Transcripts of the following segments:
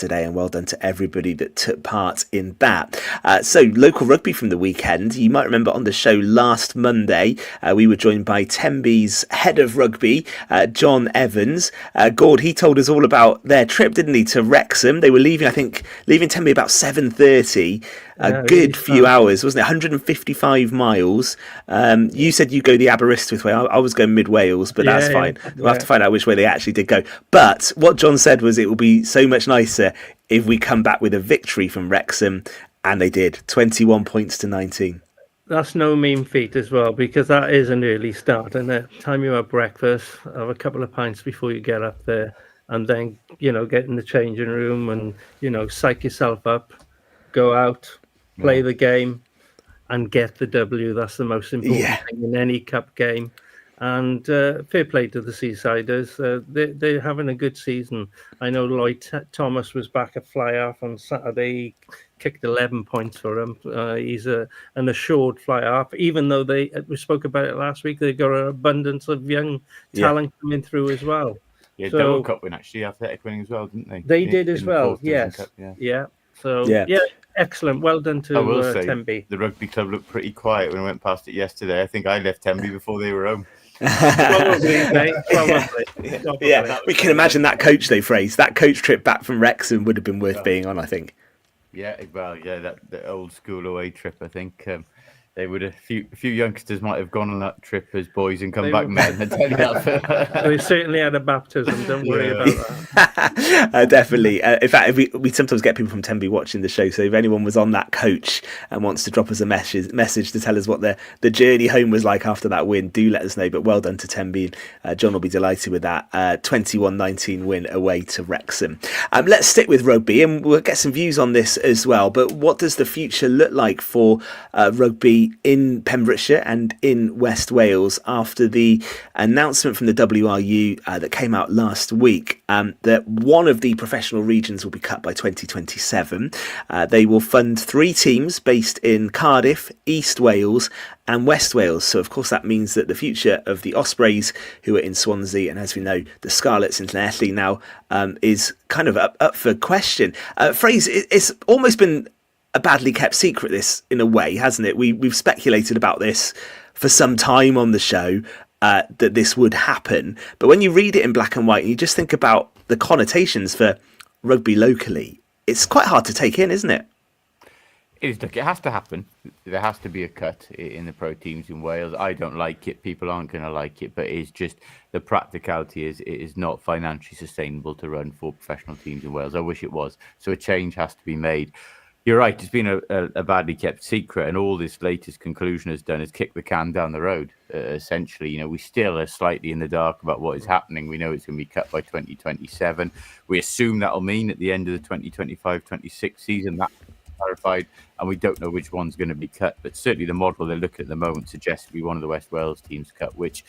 yesterday, and well done to everybody that took part in that. So local rugby from the weekend. You might remember on the show last Monday, we were joined by Tenby's head of rugby, John Evans. Gord, he told us all about their trip, didn't he, to Wrexham. They were leaving Tenby about 7:30. A good few hours, wasn't it? 155 miles. You said you go the Aberystwyth way. I was going mid Wales, but that's fine. We'll have to find out which way they actually did go. But what John said was it will be so much nicer if we come back with a victory from Wrexham, and they did. 21 points to 19. That's no mean feat as well, because that is an early start. And the time you have breakfast, have a couple of pints before you get up there, and then, get in the changing room and, psych yourself up, go out, play the game, and get the W. That's the most important thing in any cup game. And fair play to the Seasiders. They're having a good season. I know Lloyd Thomas was back at fly-half on Saturday. He kicked 11 points for him. He's an assured fly-half. Even though we spoke about it last week, they got an abundance of young talent coming through as well. Yeah, so, double cup win actually, Athletic winning as well, didn't they? They did as well, yes. Cup, So, excellent. Well done to Tenby. The rugby club looked pretty quiet when I went past it yesterday. I think I left Tenby before they were home. Probably, mate. Probably. Yeah, we can imagine that coach they phrased. That coach trip back from Wrexham would have been worth being on, I think. Yeah, well, the old school away trip, I think. They would a few youngsters might have gone on that trip as boys and come back men. They certainly had a baptism. Don't worry about that. Definitely. In fact, we sometimes get people from Tenby watching the show. So if anyone was on that coach and wants to drop us a message to tell us what the journey home was like after that win, do let us know. But well done to Tenby. John will be delighted with that 21-19 win away to Wrexham. Let's stick with rugby, and we'll get some views on this as well. But what does the future look like for rugby in Pembrokeshire and in West Wales after the announcement from the WRU that came out last week that one of the professional regions will be cut by 2027. They will fund 3 teams based in Cardiff, East Wales and West Wales. So, of course, that means that the future of the Ospreys, who are in Swansea, and as we know, the Scarlets internationally now, is kind of up for question. Fraser, it's almost been a badly kept secret, this, in a way, hasn't it? We've speculated about this for some time on the show, that this would happen. But when you read it in black and white and you just think about the connotations for rugby locally, it's quite hard to take in, isn't it? It is. Look, it has to happen. There has to be a cut in the pro teams in Wales. I don't like it. People aren't going to like it. But it's just the practicality is it is not financially sustainable to run 4 professional teams in Wales. I wish it was. So a change has to be made. You're right. It's been a badly kept secret, and all this latest conclusion has done is kick the can down the road. Essentially, we still are slightly in the dark about what is happening. We know it's going to be cut by 2027. We assume that'll mean at the end of the 2025-26 season that's clarified, and we don't know which one's going to be cut. But certainly, the model they're looking at the moment suggests to be one of the West Wales teams cut, which,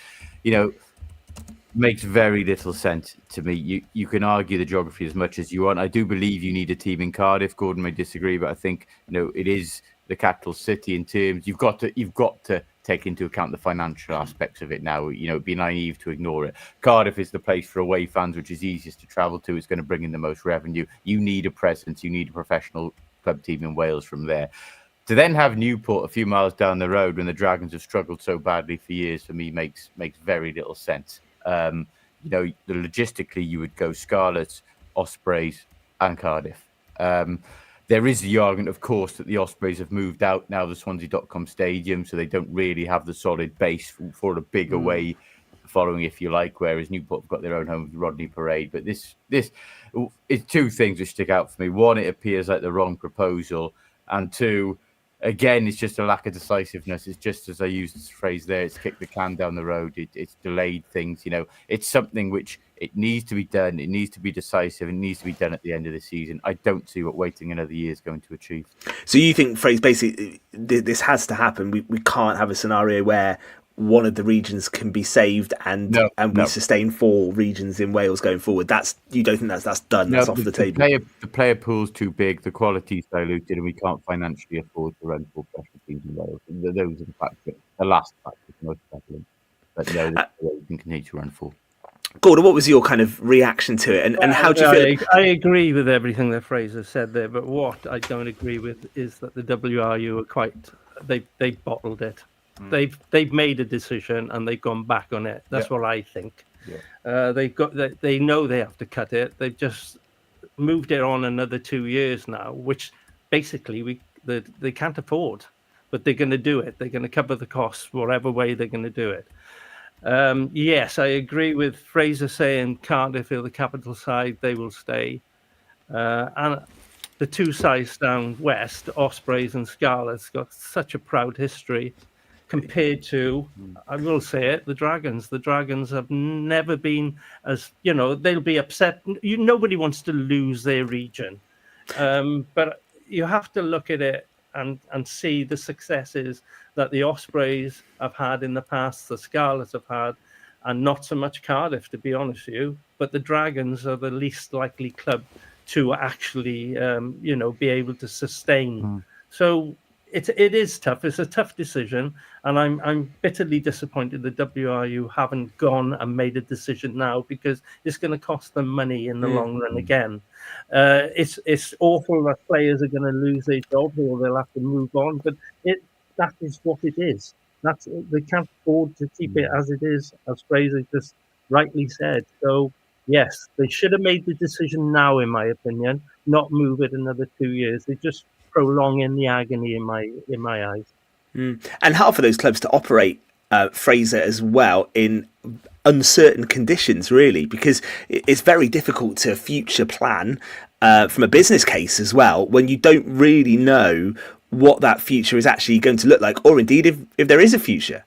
makes very little sense to me. You can argue the geography as much as you want. I do believe you need a team in Cardiff. Gordon may disagree, but I think it is the capital city in terms you've got to take into account the financial aspects of it now. It'd be naive to ignore it. Cardiff is the place for away fans, which is easiest to travel to. It's going to bring in the most revenue. You need a presence. You need a professional club team in Wales from there. To then have Newport a few miles down the road when the Dragons have struggled so badly for years, for me makes very little sense. Logistically, you would go Scarlets, Ospreys, and Cardiff. There is the argument, of course, that the Ospreys have moved out now the Swansea.com stadium, so they don't really have the solid base for a big away following, if you like, whereas Newport have got their own home with Rodney Parade. But this is 2 things which stick out for me. One, it appears like the wrong proposal, and 2, again, it's just a lack of decisiveness. It's just, as I used this phrase there, it's kicked the can down the road. It's delayed things. It's something which it needs to be done. It needs to be decisive. It needs to be done at the end of the season. I don't see what waiting another year is going to achieve. So you think, Fraser, basically, this has to happen. We can't have a scenario where one of the regions can be saved and we sustain 4 regions in Wales going forward. You don't think that's done? That's off the table. The player pool's too big, the quality's diluted, and we can't financially afford to run 4 professional teams in Wales. Those are the last factors most prevalent. But we can continue to run 4. Gordon, what was your kind of reaction to it, and how do you feel? I agree with everything that Fraser said there, but what I don't agree with is that the WRU are they bottled it. They've made a decision and they've gone back on it. That's what I think. Yeah. They know they have to cut it. They've just moved it on another 2 years now, which basically they can't afford, but they're going to do it. They're going to cover the costs whatever way they're going to do it. Yes, I agree with Fraser saying Cardiff are the capital side, they will stay. And the two sides down west, Ospreys and Scarlets, got such a proud history compared to, I will say it, the Dragons. The Dragons have never been as, they'll be upset. Nobody wants to lose their region. But you have to look at it and see the successes that the Ospreys have had in the past, the Scarlets have had, and not so much Cardiff, to be honest with you. But the Dragons are the least likely club to actually, be able to sustain. So it is tough. It's a tough decision, and I'm bitterly disappointed the WRU haven't gone and made a decision now, because it's going to cost them money in the long run again. It's awful that players are going to lose their jobs or they'll have to move on, but that is what it is. They can't afford to keep it as it is, as Fraser just rightly said. So yes, they should have made the decision now, in my opinion, not move it another 2 years. They just prolonging the agony in my eyes. And hard for those clubs to operate, Fraser, as well, in uncertain conditions, really, because it's very difficult to future plan from a business case as well, when you don't really know what that future is actually going to look like, or indeed if there is a future.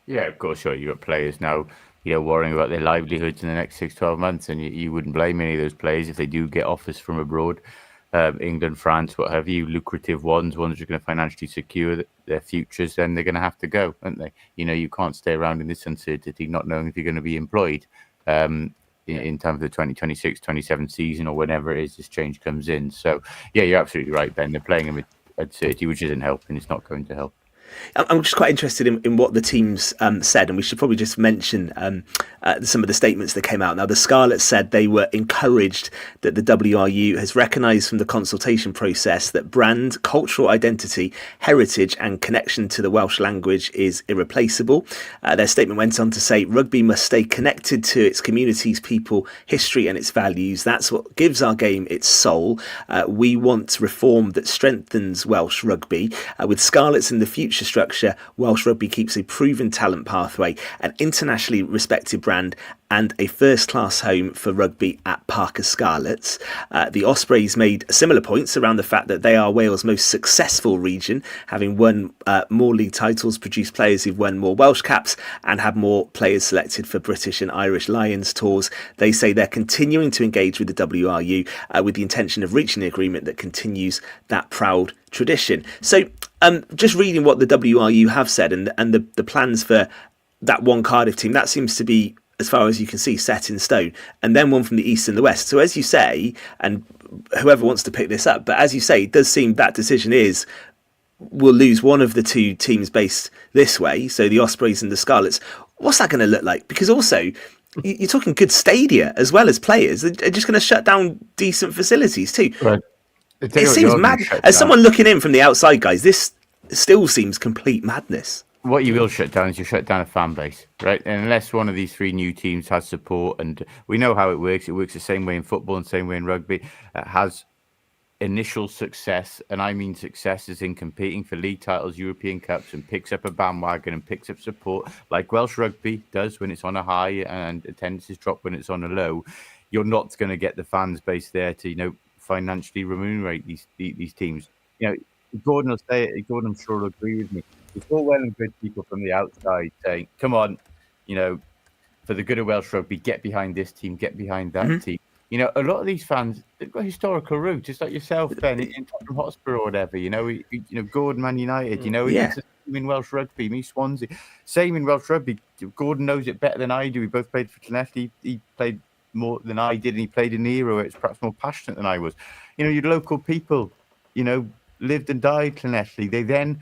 Yeah, of course, sure. You've got players now, worrying about their livelihoods in the next 6-12 months, and you wouldn't blame any of those players if they do get offers from abroad. England, France, what have you, lucrative ones who are going to financially secure their futures, then they're going to have to go, aren't they? You can't stay around in this uncertainty, not knowing if you're going to be employed in terms of the 2026-27 season or whenever it is this change comes in. So, yeah, you're absolutely right, Ben. They're playing amid uncertainty, which isn't helping. It's not going to help. I'm just quite interested in what the teams said, and we should probably just mention some of the statements that came out. Now, the Scarlets said they were encouraged that the WRU has recognised from the consultation process that brand, cultural identity, heritage and connection to the Welsh language is irreplaceable. Their statement went on to say rugby must stay connected to its communities, people, history and its values. That's what gives our game its soul. We want reform that strengthens Welsh rugby. With Scarlets in the future structure, Welsh Rugby keeps a proven talent pathway, an internationally respected brand and a first-class home for rugby at Parker Scarlets. The Ospreys made similar points around the fact that they are Wales' most successful region, having won more league titles, produced players who've won more Welsh caps and had more players selected for British and Irish Lions tours. They say they're continuing to engage with the WRU with the intention of reaching an agreement that continues that proud tradition. So just reading what the WRU have said and the plans for that one Cardiff team, that seems to be, as far as you can see, set in stone. And then one from the East and the West. So as you say, and whoever wants to pick this up, but as you say, it does seem that decision is we'll lose one of the two teams based this way, so the Ospreys and the Scarlets. What's that going to look like? Because also, you're talking good stadia as well as players. They're just going to shut down decent facilities too. Right. It seems mad. As someone looking in from the outside, guys, this still seems complete madness. What you will shut down is you shut down a fan base, right? And unless one of these three new teams has support, and we know how it works the same way in football and same way in rugby, has initial success, and I mean success is in competing for league titles, European Cups, and picks up a bandwagon and picks up support, like Welsh Rugby does when it's on a high and attendances drop when it's on a low. You're not going to get the fans base there to, financially remunerate these teams. Gordon will say it. Gordon, I'm sure, will agree with me. It's all well and good people from the outside saying, "Come on, for the good of Welsh Rugby, get behind this team, get behind that team." A lot of these fans, they've got historical roots, just like yourself, Ben, in Tottenham Hotspur or whatever. Gordon, Man United. It's in Welsh Rugby, me Swansea. Same in Welsh Rugby. Gordon knows it better than I do. We both played for Llanelli. He played more than I did, and he played in the era where it's perhaps more passionate than I was. Your local people, lived and died Llanelli. They then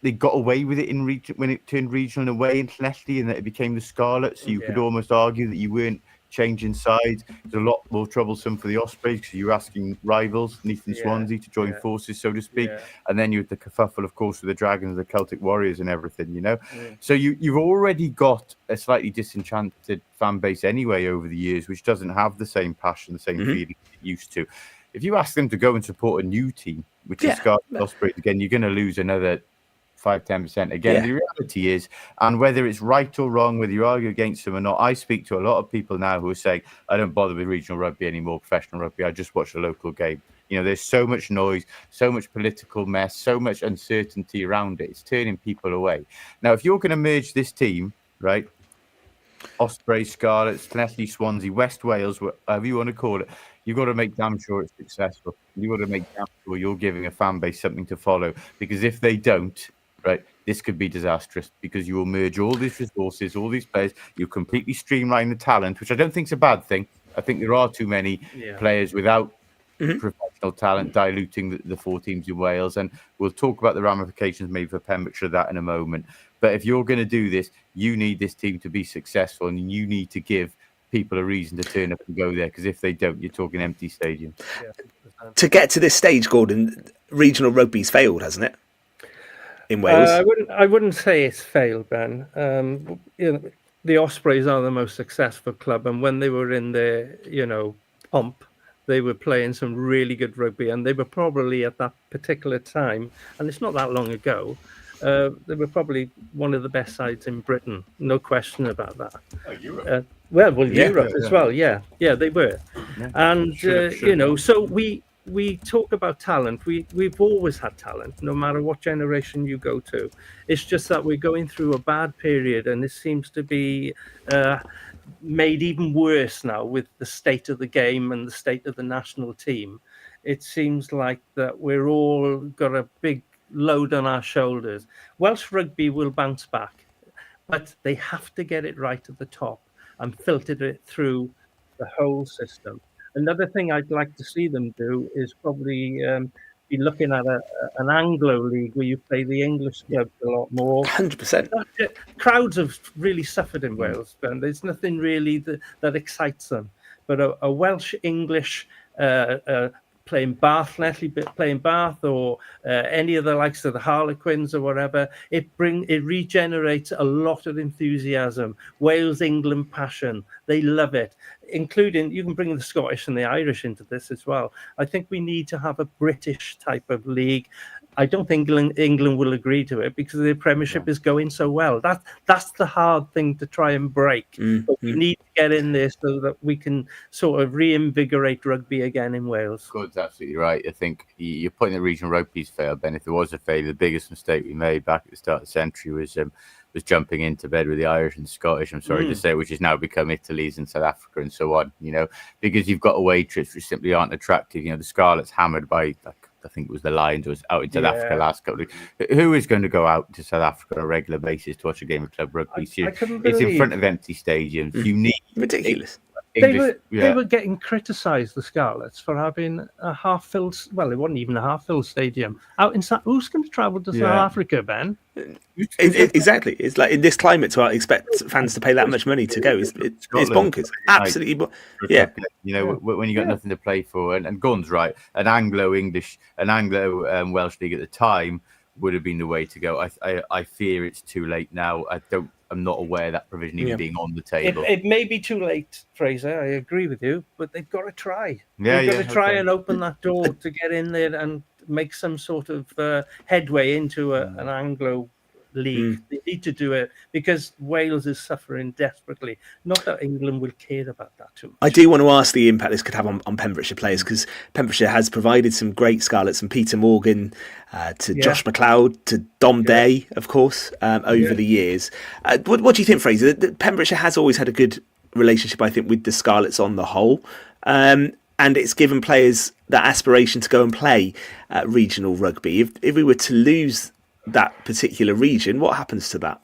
they got away with it in region when it turned regional and away in Llanelli, and that it became the Scarlets. So you could almost argue that you weren't changing sides. It's a lot more troublesome for the Ospreys because you're asking rivals, Neath and Swansea, to join forces, so to speak. And then you had the kerfuffle, of course, with the Dragons, the Celtic Warriors and everything, you know. So you've already got a slightly disenchanted fan base anyway over the years, which doesn't have the same passion, the same feeling it used to. If you ask them to go and support a new team, which is Scarlets Ospreys, again, you're going to lose another 5-10%. Again, the reality is, and whether it's right or wrong, whether you argue against them or not, I speak to a lot of people now who are saying, I don't bother with regional rugby anymore, professional rugby, I just watch the local game. You know, there's so much noise, so much political mess, so much uncertainty around it. It's turning people away. Now, if you're going to merge this team, right, Ospreys, Scarlets, Llanelli, Swansea, West Wales, whatever you want to call it, you've got to make damn sure it's successful. You've got to make damn sure you're giving a fan base something to follow. Because if they don't, right, this could be disastrous because you will merge all these resources, all these players. You completely streamline the talent, which I don't think is a bad thing. I think there are too many players without professional talent diluting the 4 teams in Wales. And we'll talk about the ramifications maybe for Pembrokeshire that in a moment. But if you're going to do this, you need this team to be successful and you need to give people a reason to turn up and go there, because if they don't, you're talking empty stadium. To get to this stage, Gordon, regional rugby's failed, hasn't it? In Wales, I wouldn't say it's failed, Ben. You know, the Ospreys are the most successful club, and when they were in their, you know, pomp, they were playing some really good rugby, and they were probably at that particular time, and it's not that long ago, they were probably one of the best sides in Britain, no question about that. Europe. Europe as well, they were, and you know, so we talk about talent. We've always had talent, no matter what generation you go to. It's just that we're going through a bad period, and it seems to be made even worse now with the state of the game and the state of the national team. It seems like that we're all got a big load on our shoulders. Welsh Rugby will bounce back, but they have to get it right at the top and filter it through the whole system. Another thing I'd like to see them do is probably be looking at an Anglo league where you play the English clubs a lot more. 100%. Crowds have really suffered in Wales, and there's nothing really that excites them. But a Welsh English playing Bath, Llanelli playing Bath, or any of the likes of the Harlequins or whatever, it regenerates a lot of enthusiasm. Wales, England passion, they love it. Including, you can bring the Scottish and the Irish into this as well. I think we need to have a British type of league. I don't think England will agree to it because the Premiership is going so well. That's the hard thing to try and break. But we need to get in there so that we can sort of reinvigorate rugby again in Wales. God's absolutely right. I think you're putting the regional rugby's failed, Ben. If there was a failure, the biggest mistake we made back at the start of the century was jumping into bed with the Irish and Scottish, I'm sorry to say, which has now become Italy's and South Africa and so on, you know, because you've got away trips which simply aren't attractive. You know, the Scarlets hammered by, like, I think it was the Lions, was out in South Africa last couple of weeks. Who is going to go out to South Africa on a regular basis to watch a game of club rugby? It's in front of empty stadiums. You need ridiculous. They were getting criticised, the Scarlets, for having a half-filled. Well, it wasn't even a half-filled stadium out in. Who's going to travel to South Africa, Ben? Exactly. It's like in this climate to expect fans to pay that much money to go. It's bonkers. Absolutely. You know, when you got nothing to play for, and Gordon's right. An Anglo-English, an Anglo-Welsh league at the time would have been the way to go. I fear it's too late now. I'm not aware of that provision even being on the table. It may be too late, Fraser. I agree with you, but they've got to try. They've got to try and open that door to get in there and make some sort of headway into an Anglo league. They need to do it because Wales is suffering desperately. Not that England will care about that too much. I do want to ask the impact this could have on Pembrokeshire players, because Pembrokeshire has provided some great Scarlets, and Peter Morgan to Josh McLeod to Dom Day, of course, over the years. What do you think, Fraser? Pembrokeshire has always had a good relationship, I think, with the Scarlets on the whole. And it's given players that aspiration to go and play regional rugby. If we were to lose that particular region, what happens to that?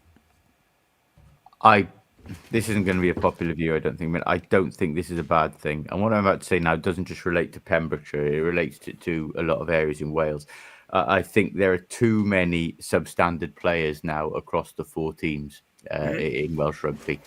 This isn't going to be a popular view, I don't think, but I don't think this is a bad thing. And what I'm about to say now doesn't just relate to Pembrokeshire, it relates to a lot of areas in Wales. I think there are too many substandard players now across the 4 teams in Welsh Rugby.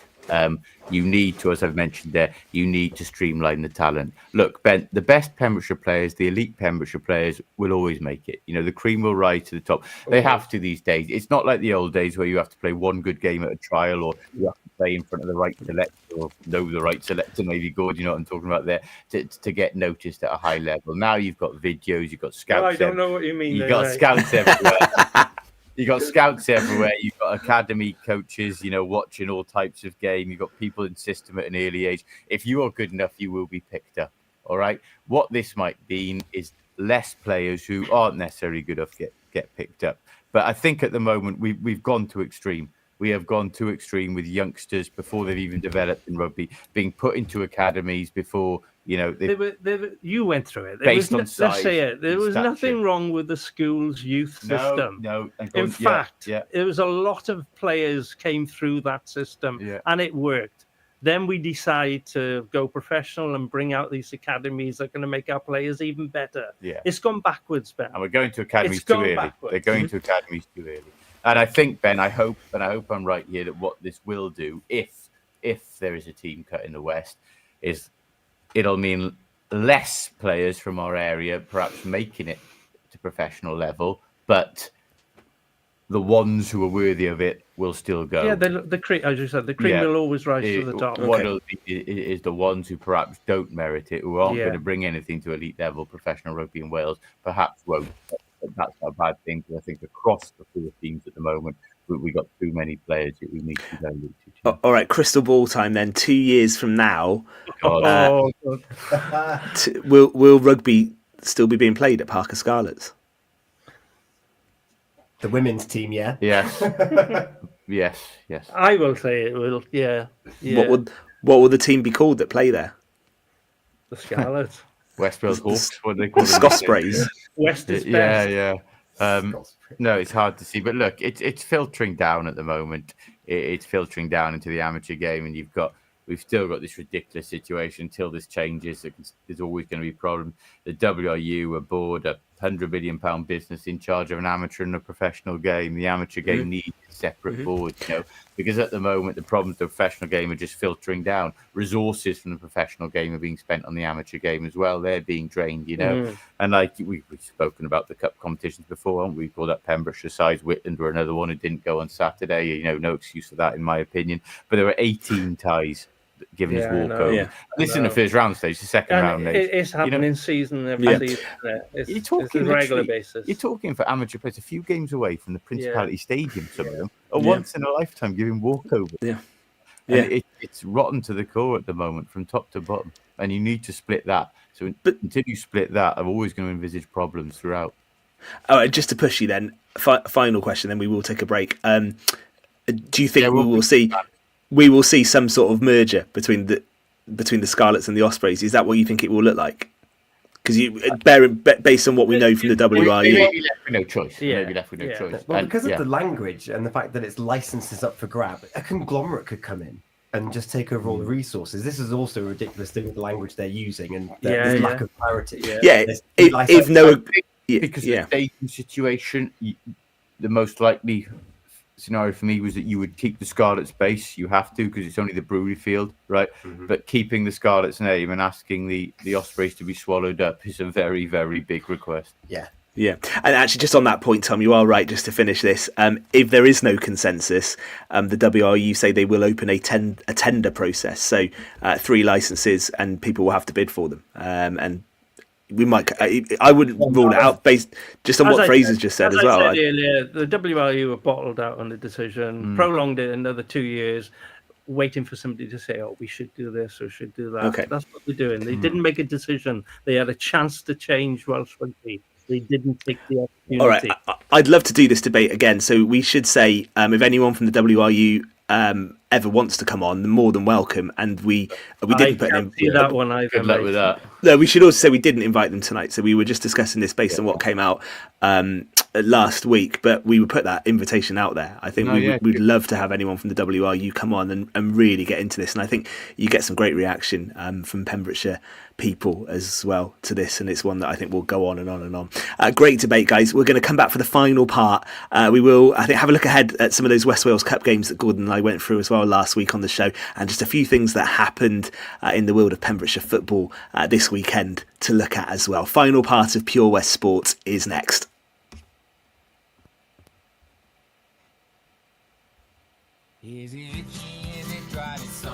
You need to, as I've mentioned there, you need to streamline the talent. Look, Ben, the best Pembrokeshire players, the elite Pembrokeshire players, will always make it. You know, the cream will rise to the top. They have to these days. It's not like the old days where you have to play one good game at a trial, or you have to play in front of the right selector, or know the right selector, maybe good, you know what I'm talking about there, to get noticed at a high level. Now you've got videos, you've got scouts. I don't know what you mean. You've got scouts everywhere. You've got scouts everywhere. You've got academy coaches, you know, watching all types of game. You've got people in system at an early age. If you are good enough, you will be picked up. All right. What this might mean is less players who aren't necessarily good enough get picked up. But I think at the moment we've gone to extreme. We have gone too extreme with youngsters before they've even developed in rugby, being put into academies before, you know. You went through it. Based on size, let's say it. There was stature. nothing wrong with the school's youth system. No. In fact, there was a lot of players came through that system, and it worked. Then we decide to go professional and bring out these academies that are going to make our players even better. Yeah. It's gone backwards, Ben. And we're going to academies too early. Backwards. They're going to academies too early. And I think, Ben, I hope I'm right here, that what this will do, if there is a team cut in the West, is it'll mean less players from our area perhaps making it to professional level, but the ones who are worthy of it will still go. Yeah, the cream, as you said, the cream will always rise to the top. What it'll be is the ones who perhaps don't merit it, who aren't going to bring anything to elite level professional rugby in Wales, perhaps won't. That's not a bad thing, because I think across the 4 teams at the moment, we've got too many players that we need to go to. All right, crystal ball time then. 2 years from now, will rugby still be being played at Parker Scarlets? The women's team, yeah? Yes. yes. I will say it will, yeah. What will the team be called that play there? The Scarlets. West Wales Hawks, what do they call them? Ospreys. West is best. Yeah. No, it's hard to see, but look, it's filtering down at the moment. It's filtering down into the amateur game, and we've still got this ridiculous situation until this changes. There's always going to be problems. The WRU are board a £100 million business in charge of an amateur and a professional game. The amateur game needs a separate board, you know, because at the moment the problems of the professional game are just filtering down. Resources from the professional game are being spent on the amateur game as well. They're being drained, you know. And like we've spoken about the cup competitions before, haven't we? Called up Pembrokeshire sides. Whitland were another one who didn't go on Saturday. You know, no excuse for that in my opinion. But there were 18 ties given his walkover. This isn't the first round stage, the second round. It's happening season every season. It's a regular basis. You're talking for amateur players a few games away from the Principality Stadium, some of them, a once in a lifetime giving walkover. It's rotten to the core at the moment from top to bottom, and you need to split that. So until you split that, I'm always going to envisage problems throughout. All right, just to push you then, final question, then we will take a break. Do you think we will see some sort of merger between the Scarlets and the Ospreys? Is that what you think it will look like? Because based on what we know from the WRU, maybe left with no choice. Maybe left with no choice. Well, because of the language and the fact that its licenses up for grab, a conglomerate could come in and just take over all the resources. This is also a ridiculous thing with the language they're using and this lack of clarity. Because the dating situation, the most likely scenario for me was that you would keep the Scarlets base. You have to, because it's only the brewery field, right? But keeping the Scarlets name and asking the Ospreys to be swallowed up is a very, very big request. Yeah, and actually, just on that point, Tom, you are right. Just to finish this, if there is no consensus, the WRU say they will open a tender process. So 3 licenses, and people will have to bid for them. And we might. I wouldn't rule it out based just on what Fraser's just said as well. I said earlier, the WRU were bottled out on the decision, prolonged it another 2 years, waiting for somebody to say, "Oh, we should do this or should do that." Okay. That's what they're doing. They didn't make a decision. They had a chance to change Welsh Rugby. They didn't take the opportunity. All right, I'd love to do this debate again. So we should say, if anyone from the WRU ever wants to come on, more than welcome. And we didn't put them. See that one either. Good luck with that. No, we should also say we didn't invite them tonight. So we were just discussing this based on what came out last week, but we would put that invitation out there. I think we'd love to have anyone from the WRU come on and really get into this. And I think you get some great reaction from Pembrokeshire people as well to this, and it's one that I think will go on and on and on. Great debate, guys. We're going to come back for the final part. We will, I think, have a look ahead at some of those West Wales Cup games that Gordon and I went through as well last week on the show, and just a few things that happened in the world of Pembrokeshire football this weekend to look at as well. Final part of Pure West Sports is next. Is it itchy? Is it dry? It's so